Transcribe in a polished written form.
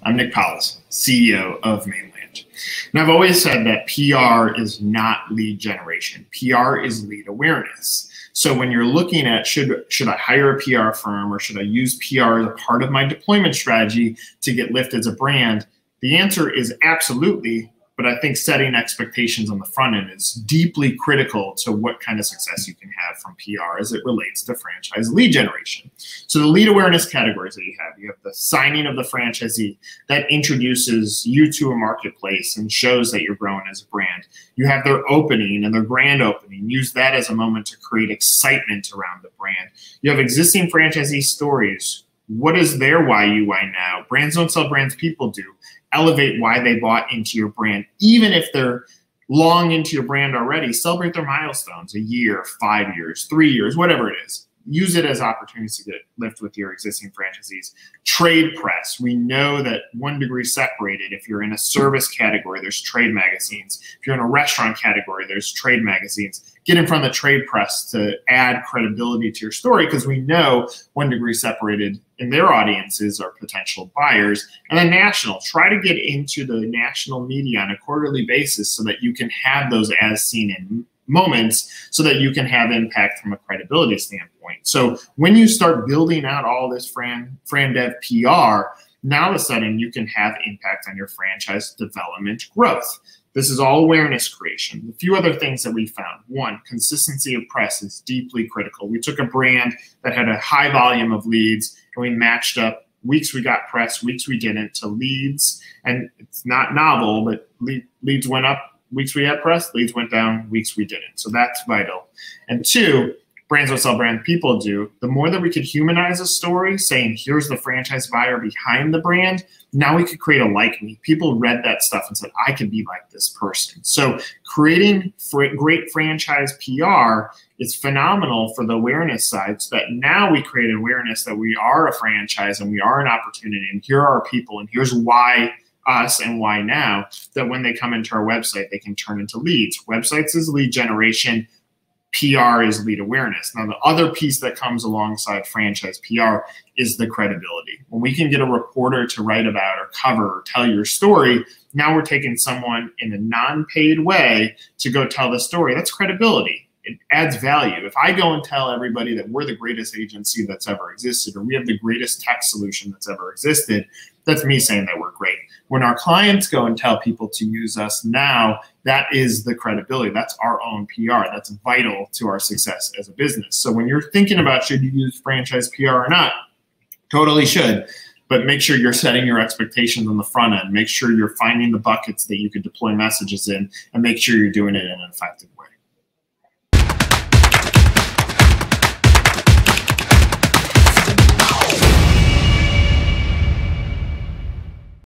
I'm Nick Powles, CEO of Mainland. And I've always said that PR is not lead generation. PR is lead awareness. So when you're looking at should I hire a PR firm or should I use PR as a part of my deployment strategy to get lifted as a brand, the answer is absolutely. But I think setting expectations on the front end is deeply critical to what kind of success you can have from PR as it relates to franchise lead generation. So the lead awareness categories that you have the signing of the franchisee that introduces you to a marketplace and shows that you're growing as a brand. You have their opening and their grand opening. Use that as a moment to create excitement around the brand. You have existing franchisee stories. What is their why you, why now? Brands don't sell brands, people do. Elevate why they bought into your brand. Even if they're long into your brand already, celebrate their milestones, a year, 5 years, 3 years, whatever it is. Use it as opportunities to get lift with your existing franchisees. Trade press. We know that 1 degree separated. If you're in a service category, there's trade magazines. If you're in a restaurant category, there's trade magazines. Get in front of the trade press to add credibility to your story because we know 1 degree separated in their audiences are potential buyers. And then national. Try to get into the national media on a quarterly basis so that you can have those as seen in moments so that you can have impact from a credibility standpoint. So when you start building out all this FranDev PR, now all of a sudden you can have impact on your franchise development growth. This is all awareness creation. A few other things that we found. One, consistency of press is deeply critical. We took a brand that had a high volume of leads and we matched up weeks we got press, weeks we didn't to leads. And it's not novel, but leads went up. Weeks we had press, leads went down, weeks we didn't. So that's vital. And two, brands don't sell brand, people do. The more that we could humanize a story, saying here's the franchise buyer behind the brand, now we could create a like me. People read that stuff and said, I could be like this person. So creating great franchise PR is phenomenal for the awareness side so that now we create awareness that we are a franchise and we are an opportunity and here are our people and here's why us and why now, that when they come into our website, they can turn into leads. Websites is lead generation, PR is lead awareness. Now, the other piece that comes alongside franchise PR is the credibility. When we can get a reporter to write about or cover or tell your story, now we're taking someone in a non-paid way to go tell the story. That's credibility. It adds value. If I go and tell everybody that we're the greatest agency that's ever existed or we have the greatest tech solution that's ever existed, that's me saying that we're great. When our clients go and tell people to use us now, that is the credibility. That's our own PR. That's vital to our success as a business. So when you're thinking about should you use franchise PR or not, totally should. But make sure you're setting your expectations on the front end. Make sure you're finding the buckets that you could deploy messages in and make sure you're doing it in an effective way.